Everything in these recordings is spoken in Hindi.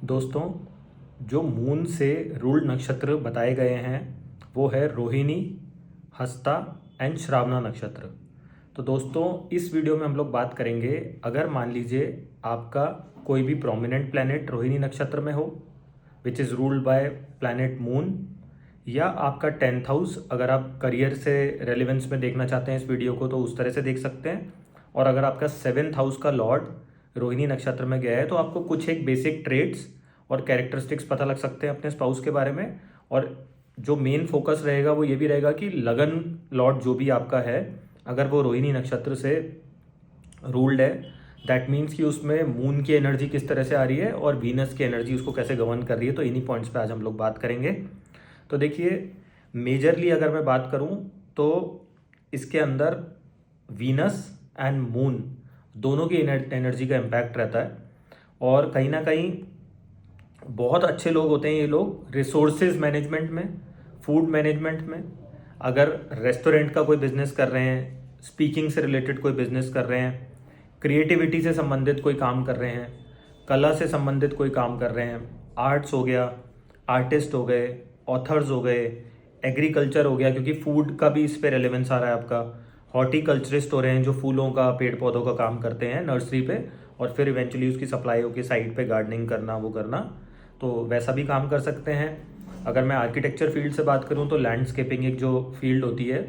दोस्तों, जो मून से रूल्ड नक्षत्र बताए गए हैं वो है रोहिणी, हस्ता एंड श्रावणा नक्षत्र। तो दोस्तों, इस वीडियो में हम लोग बात करेंगे, अगर मान लीजिए आपका कोई भी प्रोमिनेंट प्लैनेट रोहिणी नक्षत्र में हो which is ruled by planet moon, या आपका 10th हाउस, अगर आप करियर से रेलिवेंस में देखना चाहते हैं इस वीडियो को तो उस तरह से देख सकते हैं। और अगर आपका 7th हाउस का लॉर्ड रोहिणी नक्षत्र में गया है तो आपको कुछ एक बेसिक ट्रेड्स और कैरेक्टरिस्टिक्स पता लग सकते हैं अपने स्पाउस के बारे में। और जो मेन फोकस रहेगा वो ये भी रहेगा कि लगन लॉर्ड जो भी आपका है, अगर वो रोहिणी नक्षत्र से रूल्ड है, दैट मीन्स कि उसमें मून की एनर्जी किस तरह से आ रही है और वीनस की एनर्जी उसको कैसे गवर्न कर रही है। तो इन्हीं पॉइंट्स पे आज हम लोग बात करेंगे। तो देखिए, मेजरली अगर मैं बात करूं तो इसके अंदर वीनस एंड मून दोनों की एनर्जी का इम्पैक्ट रहता है। और कहीं ना कहीं बहुत अच्छे लोग होते हैं ये लोग रिसोर्सेज मैनेजमेंट में, फूड मैनेजमेंट में, अगर रेस्टोरेंट का कोई बिजनेस कर रहे हैं, स्पीकिंग से रिलेटेड कोई बिजनेस कर रहे हैं, क्रिएटिविटी से संबंधित कोई काम कर रहे हैं, कला से संबंधित कोई काम कर रहे हैं, आर्ट्स हो गया, आर्टिस्ट हो गए, ऑथर्स हो गए, एग्रीकल्चर हो गया क्योंकि फूड का भी इस पे रेलेवेंस आ रहा है आपका, हॉर्टिकल्चरिस्ट हो रहे हैं जो फूलों का, पेड़ पौधों का काम करते हैं नर्सरी पे और फिर इवेंचुअली उसकी सप्लाई होकर साइड पे गार्डनिंग करना, वो करना, तो वैसा भी काम कर सकते हैं। अगर मैं आर्किटेक्चर फील्ड से बात करूं तो लैंडस्केपिंग एक जो फील्ड होती है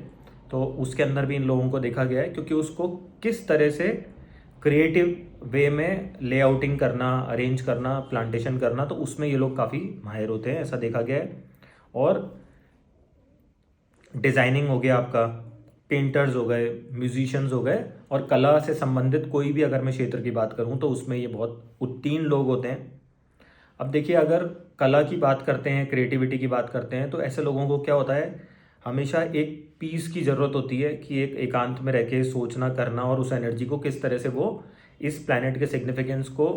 तो उसके अंदर भी इन लोगों को देखा गया है, क्योंकि उसको किस तरह से क्रिएटिव वे में लेआउटिंग करना, अरेंज करना, प्लांटेशन करना, तो उसमें ये लोग काफ़ी माहिर होते हैं, ऐसा देखा गया है। और डिज़ाइनिंग हो गया आपका, पेंटर्स हो गए, म्यूजिशियंस हो गए, और कला से संबंधित कोई भी अगर मैं क्षेत्र की बात करूं तो उसमें ये बहुत उत्तीर्ण लोग होते हैं। अब देखिए, अगर कला की बात करते हैं, क्रिएटिविटी की बात करते हैं, तो ऐसे लोगों को क्या होता है, हमेशा एक पीस की ज़रूरत होती है कि एक एकांत में रह के सोचना, करना, और उस एनर्जी को किस तरह से वो इस प्लैनेट के सिग्निफिकेंस को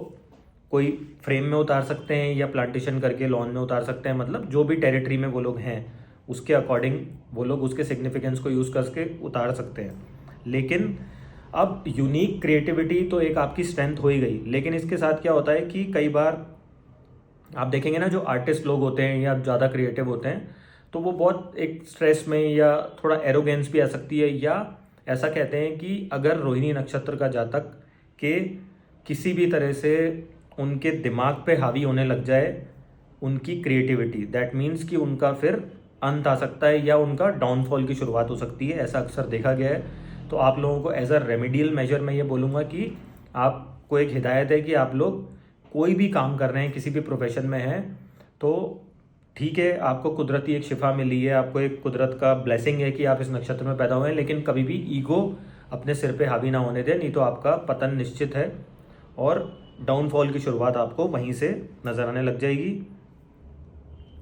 कोई फ्रेम में उतार सकते हैं या प्लांटेशन करके लॉन में उतार सकते हैं। मतलब जो भी टेरिटरी में वो लोग हैं उसके अकॉर्डिंग वो लोग उसके सिग्निफिकेंस को यूज़ करके उतार सकते हैं। लेकिन अब यूनिक क्रिएटिविटी तो एक आपकी स्ट्रेंथ हो ही गई, लेकिन इसके साथ क्या होता है कि कई बार आप देखेंगे ना, जो आर्टिस्ट लोग होते हैं या ज़्यादा क्रिएटिव होते हैं तो वो बहुत एक स्ट्रेस में या थोड़ा एरोगेंस भी आ सकती है। या ऐसा कहते हैं कि अगर रोहिणी नक्षत्र का जातक के किसी भी तरह से उनके दिमाग पे हावी होने लग जाए उनकी क्रिएटिविटी, दैट मीन्स कि उनका फिर अंत आ सकता है या उनका डाउनफॉल की शुरुआत हो सकती है, ऐसा अक्सर देखा गया है। तो आप लोगों को एज अ रेमेडियल मेजर मैं ये बोलूँगा कि आपको एक हिदायत है कि आप लोग कोई भी काम कर रहे हैं, किसी भी प्रोफेशन में हैं, तो ठीक है, आपको कुदरती एक शिफा मिली है, आपको एक कुदरत का ब्लेसिंग है कि आप इस नक्षत्र में पैदा हुए हैं, लेकिन कभी भी ईगो अपने सिर पे हावी ना होने दें, नहीं तो आपका पतन निश्चित है और डाउनफॉल की शुरुआत आपको वहीं से नज़र आने लग जाएगी।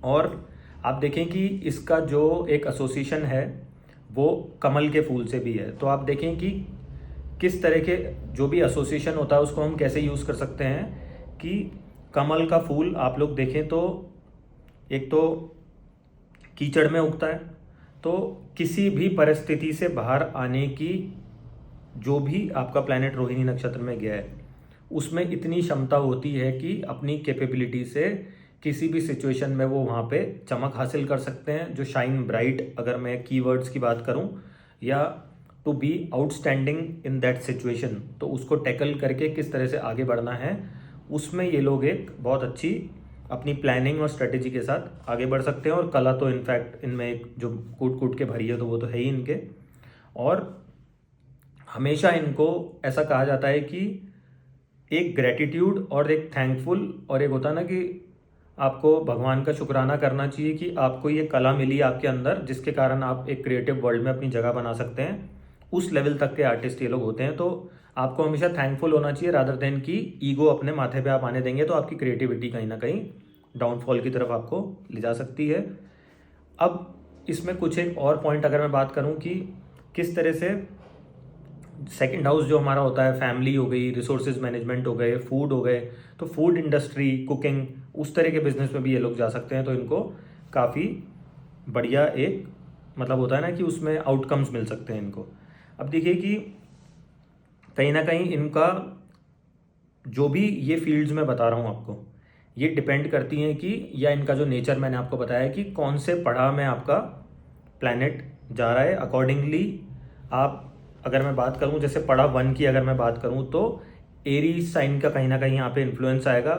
और आप देखें कि इसका जो एक एसोसिएशन है वो कमल के फूल से भी है। तो आप देखें कि किस तरह के जो भी एसोसिएशन होता है उसको हम कैसे यूज़ कर सकते हैं कि कमल का फूल आप लोग देखें तो एक तो कीचड़ में उगता है, तो किसी भी परिस्थिति से बाहर आने की जो भी आपका प्लैनेट रोहिणी नक्षत्र में गया है उसमें इतनी क्षमता होती है कि अपनी कैपेबिलिटी से किसी भी सिचुएशन में वो वहाँ पे चमक हासिल कर सकते हैं। जो शाइन ब्राइट, अगर मैं कीवर्ड्स की बात करूँ, या to be outstanding in that situation, तो उसको टैकल करके किस तरह से आगे बढ़ना है, उसमें ये लोग एक बहुत अच्छी अपनी प्लानिंग और स्ट्रेटेजी के साथ आगे बढ़ सकते हैं। और कला तो इनफैक्ट इनमें एक जो कूट कूट के भरी है तो वो तो है ही इनके। और हमेशा इनको ऐसा कहा जाता है कि एक ग्रेटिट्यूड और एक थैंकफुल, और एक होता ना कि आपको भगवान का शुक्राना करना चाहिए कि आपको ये कला मिली आपके अंदर जिसके कारण आप एक क्रिएटिव वर्ल्ड में अपनी जगह बना सकते हैं। उस लेवल तक के आर्टिस्ट ये लोग होते हैं। तो आपको हमेशा थैंकफुल होना चाहिए रादर देन कि ईगो अपने माथे पे आप आने देंगे तो आपकी क्रिएटिविटी कहीं ना कहीं डाउनफॉल की तरफ आपको ले जा सकती है। अब इसमें कुछ एक और पॉइंट अगर मैं बात करूं कि किस तरह से सेकंड हाउस जो हमारा होता है, फैमिली हो गई, रिसोर्सेज मैनेजमेंट हो गए, फूड हो गए, तो फूड इंडस्ट्री, कुकिंग, उस तरह के बिजनेस में भी ये लोग जा सकते हैं। तो इनको काफ़ी बढ़िया एक मतलब होता है ना कि उसमें आउटकम्स मिल सकते हैं इनको। अब देखिए कि कहीं ना कहीं इनका जो भी ये फील्ड्स में बता रहा हूँ आपको, ये डिपेंड करती हैं कि, या इनका जो नेचर मैंने आपको बताया कि कौन से पड़ाव में आपका प्लैनेट जा रहा है। अकॉर्डिंगली आप, अगर मैं बात करूं जैसे पड़ाव 1 की अगर मैं बात करूं तो एरीज साइन का कहीं ना कहीं यहाँ पे इन्फ्लुएंस आएगा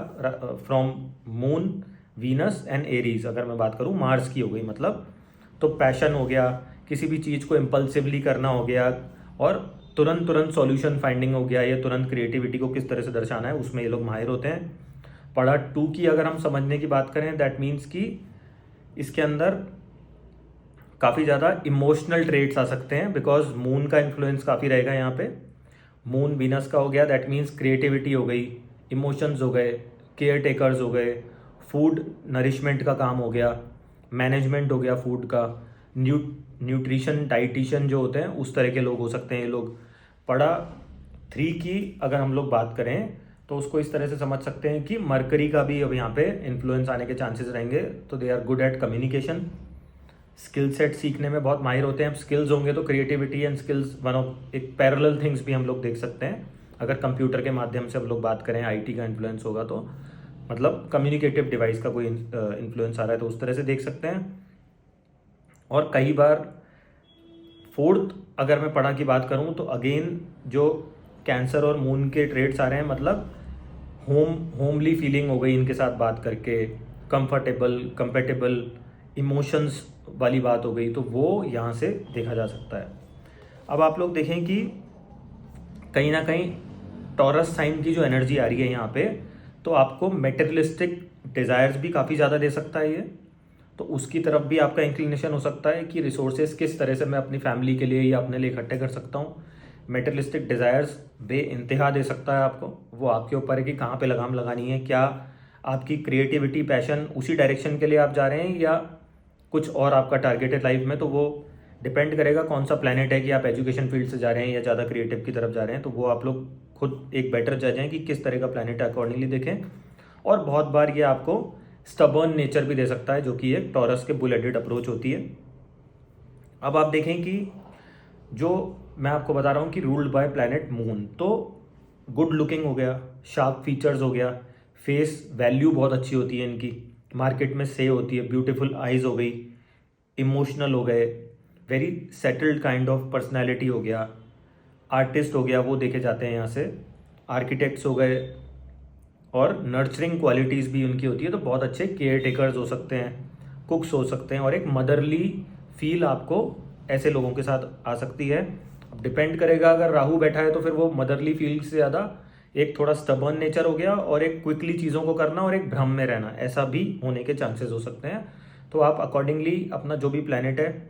from moon, Venus and Aries. अगर मैं बात करूं मार्स की हो गई मतलब, तो पैशन हो गया, किसी भी चीज़ को इम्पल्सिवली करना हो गया, और तुरंत तुरंत सॉल्यूशन फाइंडिंग हो गया, या तुरंत क्रिएटिविटी को किस तरह से दर्शाना है, उसमें ये लोग माहिर होते हैं। पड़ा 2 की अगर हम समझने की बात करें, दैट मीन्स कि इसके अंदर काफ़ी ज़्यादा इमोशनल ट्रेट्स आ सकते हैं, बिकॉज मून का इन्फ्लुएंस काफ़ी रहेगा यहाँ पे। मून वीनस का हो गया, दैट मीन्स क्रिएटिविटी हो गई, इमोशंस हो गए, केयर टेकर्स हो गए, फूड नरिशमेंट का काम हो गया, मैनेजमेंट हो गया फूड का, न्यूट्रिशन डाइटिशियन जो होते हैं उस तरह के लोग हो सकते हैं ये लोग। पड़ा 3 की अगर हम लोग बात करें तो उसको इस तरह से समझ सकते हैं कि मरकरी का भी अब यहाँ पे इन्फ्लुएंस आने के चांसेस रहेंगे। तो they are good at communication, skill set सीखने में बहुत माहिर होते हैं। अब स्किल्स होंगे तो creativity and skills one of एक पैरेलल थिंग्स भी हम लोग देख सकते हैं। अगर कंप्यूटर के माध्यम से हम लोग बात करें, आईटी का इन्फ्लुएंस होगा तो मतलब कम्युनिकेटिव डिवाइस का कोई इन्फ्लुएंस आ रहा है तो उस तरह से देख सकते हैं। और कई बार 4th अगर मैं पड़ा की बात करूं तो अगेन जो कैंसर और मून के ट्रेड्स आ रहे हैं, मतलब होमली फीलिंग हो गई इनके साथ बात करके, कंफर्टेबल, कंपेटेबल, इमोशंस वाली बात हो गई, तो वो यहाँ से देखा जा सकता है। अब आप लोग देखें कि कहीं ना कहीं टॉरस साइन की जो एनर्जी आ रही है यहाँ पे, तो आपको मेटेरियलिस्टिक डिज़ायर्स भी काफ़ी ज़्यादा दे सकता है ये। तो उसकी तरफ भी आपका इंक्लिनेशन हो सकता है कि रिसोर्सेज किस तरह से मैं अपनी फैमिली के लिए या अपने लिए इकट्ठे कर सकता हूँ। मेटेरियलिस्टिक डिज़ायर्स बेइंतहा दे सकता है आपको, वो आपके ऊपर है कि कहाँ पे लगाम लगानी है। क्या आपकी क्रिएटिविटी, पैशन उसी डायरेक्शन के लिए आप जा रहे हैं या कुछ और आपका टारगेट है लाइफ में, तो वो डिपेंड करेगा कौन सा प्लैनेट है कि आप एजुकेशन फील्ड से जा रहे हैं या ज़्यादा क्रिएटिव की तरफ जा रहे हैं। तो वो आप लोग खुद एक बेटर जज हैं कि किस तरह का प्लैनेट है, अकॉर्डिंगली देखें। और बहुत बार ये आपको स्टबर्न नेचर भी दे सकता है, जो कि एक टॉरस के बुल हेडेड अप्रोच होती है। अब आप देखें कि जो मैं आपको बता रहा हूँ कि रूल्ड बाय प्लैनेट मून, तो गुड लुकिंग हो गया, शार्प फीचर्स हो गया, फेस वैल्यू बहुत अच्छी होती है इनकी, मार्केट में से होती है, ब्यूटीफुल आइज हो गई, इमोशनल हो गए, very settled kind of personality हो गया, आर्टिस्ट हो गया, वो देखे जाते हैं यहाँ से, आर्किटेक्ट्स हो गए, और नर्चरिंग क्वालिटीज़ भी उनकी होती है। तो बहुत अच्छे केयर टेकर्स हो सकते हैं, कुक्स हो सकते हैं, और एक मदरली फील आपको ऐसे लोगों के साथ आ सकती है। अब डिपेंड करेगा, अगर राहु बैठा है तो फिर वो मदरली फील से ज़्यादा एक थोड़ा स्टबर्न नेचर हो गया, और एक क्विकली चीज़ों को करना और एक भ्रम में रहना, ऐसा भी होने के चांसेस हो सकते हैं। तो आप अकॉर्डिंगली अपना जो भी प्लैनेट है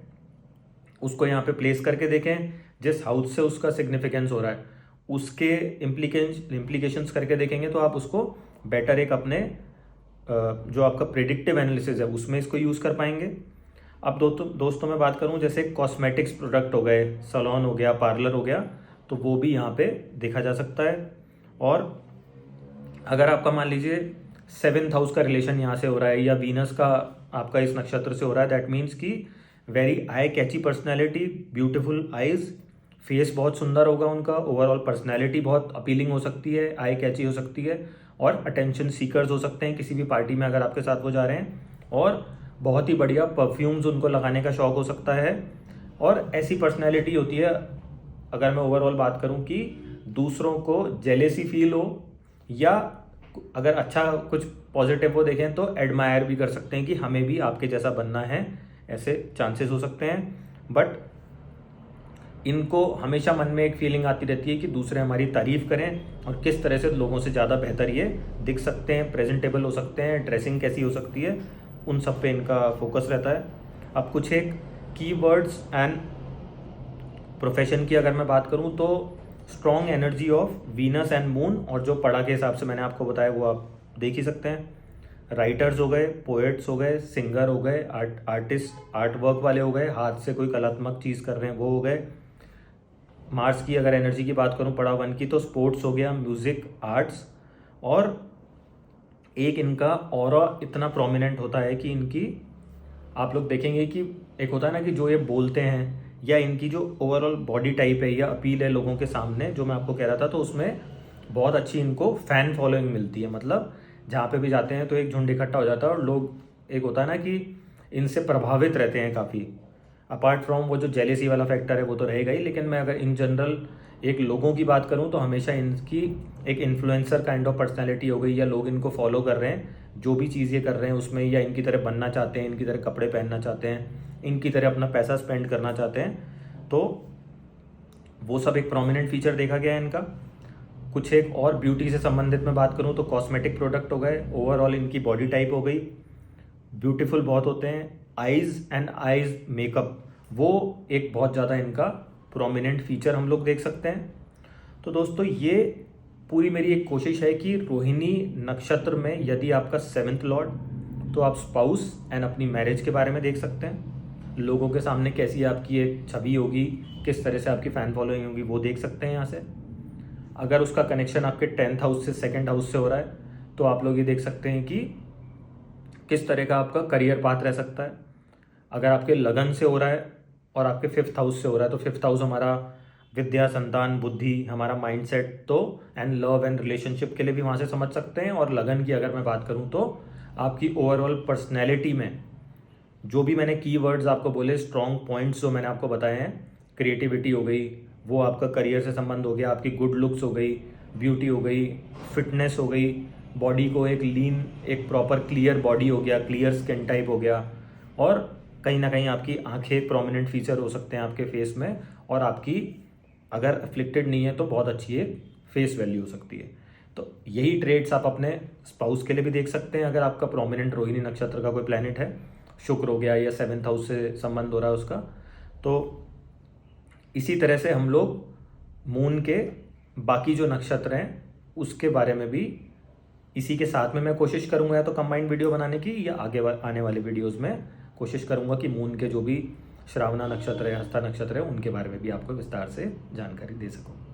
उसको यहाँ पे प्लेस करके देखें, जिस हाउस से उसका सिग्निफिकेंस हो रहा है उसके इम्प्लीकेशंस करके देखेंगे, तो आप उसको बेटर एक अपने जो आपका प्रिडिक्टिव एनालिसिस है उसमें इसको यूज़ कर पाएंगे। अब दोस्तों मैं बात करूं, जैसे कॉस्मेटिक्स प्रोडक्ट हो गए, सैलून हो गया, पार्लर हो गया, तो वो भी यहाँ पे देखा जा सकता है। और अगर आपका मान लीजिए 7th हाउस का रिलेशन यहाँ से हो रहा है, या वीनस का आपका इस नक्षत्र से हो रहा है, दैट मीन्स कि very eye catchy personality, beautiful eyes, face बहुत सुंदर होगा उनका, ओवरऑल पर्सनैलिटी बहुत अपीलिंग हो सकती है, आई कैची हो सकती है, और अटेंशन सीकर्स हो सकते हैं किसी भी पार्टी में अगर आपके साथ वो जा रहे हैं, और बहुत ही बढ़िया परफ्यूम्स उनको लगाने का शौक हो सकता है। और ऐसी पर्सनैलिटी होती है, अगर मैं ओवरऑल बात करूं, कि दूसरों को जेलेसी फील हो, या अगर अच्छा कुछ पॉजिटिव वो देखें तो एडमायर भी कर सकते हैं कि हमें भी आपके जैसा बनना है, ऐसे चांसेस हो सकते हैं। बट इनको हमेशा मन में एक फीलिंग आती रहती है कि दूसरे हमारी तारीफ करें, और किस तरह से लोगों से ज़्यादा बेहतर ये दिख सकते हैं, प्रेजेंटेबल हो सकते हैं, ड्रेसिंग कैसी हो सकती है, उन सब पे इनका फोकस रहता है। अब कुछ एक कीवर्ड्स एंड प्रोफेशन की अगर मैं बात करूं, तो strong energy of Venus and moon, और जो पड़ा के हिसाब से मैंने आपको बताया वो आप देख ही सकते हैं। राइटर्स हो गए, पोएट्स हो गए, सिंगर हो गए, आर्टिस्ट, आर्ट वर्क वाले हो गए, हाथ से कोई कलात्मक चीज़ कर रहे हैं वो हो गए। मार्स की अगर एनर्जी की बात करूं पड़ा 1 की, तो स्पोर्ट्स हो गया, म्यूजिक, आर्ट्स, और एक इनका ऑरा इतना प्रोमिनेंट होता है कि इनकी आप लोग देखेंगे कि एक होता है ना कि जो ये बोलते हैं, या इनकी जो ओवरऑल बॉडी टाइप है या अपील है लोगों के सामने, जो मैं आपको कह रहा था, तो उसमें बहुत अच्छी इनको फैन फॉलोइंग मिलती है। मतलब जहाँ पे भी जाते हैं तो एक झुंड इकट्ठा हो जाता है और लोग, एक होता है ना कि इनसे प्रभावित रहते हैं काफ़ी। अपार्ट फ्रॉम वो जो जेलेसी वाला फैक्टर है वो तो रहेगा ही, लेकिन मैं अगर इन जनरल एक लोगों की बात करूं तो हमेशा इनकी एक इन्फ्लुएंसर काइंड ऑफ पर्सनैलिटी हो गई, या लोग इनको फॉलो कर रहे हैं जो भी चीज़ ये कर रहे हैं उसमें, या इनकी तरह बनना चाहते हैं, इनकी तरह कपड़े पहनना चाहते हैं, इनकी तरह अपना पैसा स्पेंड करना चाहते हैं, तो वो सब एक प्रोमिनेंट फीचर देखा गया है इनका। कुछ एक और ब्यूटी से संबंधित मैं बात करूं तो कॉस्मेटिक प्रोडक्ट हो गए, ओवरऑल इनकी बॉडी टाइप हो गई, ब्यूटीफुल बहुत होते हैं। आइज़ एंड आइज़ मेकअप वो एक बहुत ज़्यादा इनका प्रोमिनेंट फीचर हम लोग देख सकते हैं। तो दोस्तों ये पूरी मेरी एक कोशिश है कि रोहिणी नक्षत्र में यदि आपका 7th लॉर्ड, तो आप स्पाउस एंड अपनी मैरिज के बारे में देख सकते हैं, लोगों के सामने कैसी आपकी एक छवि होगी, किस तरह से आपकी फ़ैन फॉलोइंग होगी वो देख सकते हैं यहाँ से। अगर उसका कनेक्शन आपके 10th हाउस से 2nd हाउस से हो रहा है तो आप लोग ये देख सकते हैं कि किस तरह का आपका करियर पाथ रह सकता है। अगर आपके लगन से हो रहा है और आपके 5th हाउस से हो रहा है तो 5th हाउस हमारा विद्या, संतान, बुद्धि, हमारा माइंडसेट, तो एंड लव एंड रिलेशनशिप के लिए भी वहाँ से समझ सकते हैं। और लगन की अगर मैं बात करूँ तो आपकी ओवरऑल पर्सनैलिटी में जो भी मैंने कीवर्ड्स आपको बोले, स्ट्रॉन्ग पॉइंट्स जो मैंने आपको बताए हैं, क्रिएटिविटी हो गई, वो आपका करियर से संबंध हो गया, आपकी गुड लुक्स हो गई, ब्यूटी हो गई, फिटनेस हो गई, बॉडी को एक लीन, एक प्रॉपर क्लियर बॉडी हो गया, क्लियर स्किन टाइप हो गया, और कहीं ना कहीं आपकी आंखें प्रोमिनेंट फीचर हो सकते हैं आपके फेस में, और आपकी अगर अफ्लिक्टेड नहीं है तो बहुत अच्छी एक फेस वैल्यू हो सकती है। तो यही ट्रेड्स आप अपने स्पाउस के लिए भी देख सकते हैं। अगर आपका प्रोमिनेंट रोहिणी नक्षत्र का कोई प्लैनेट है, शुक्र हो गया या 7th हाउस से संबंध हो रहा है उसका, तो इसी तरह से हम लोग मून के बाकी जो नक्षत्र हैं उसके बारे में भी इसी के साथ में मैं कोशिश करूंगा, या तो कंबाइंड वीडियो बनाने की, या आगे आने वाले वीडियोस में कोशिश करूंगा कि मून के जो भी श्रावणा नक्षत्र है, हस्ता नक्षत्र है, उनके बारे में भी आपको विस्तार से जानकारी दे सकूं।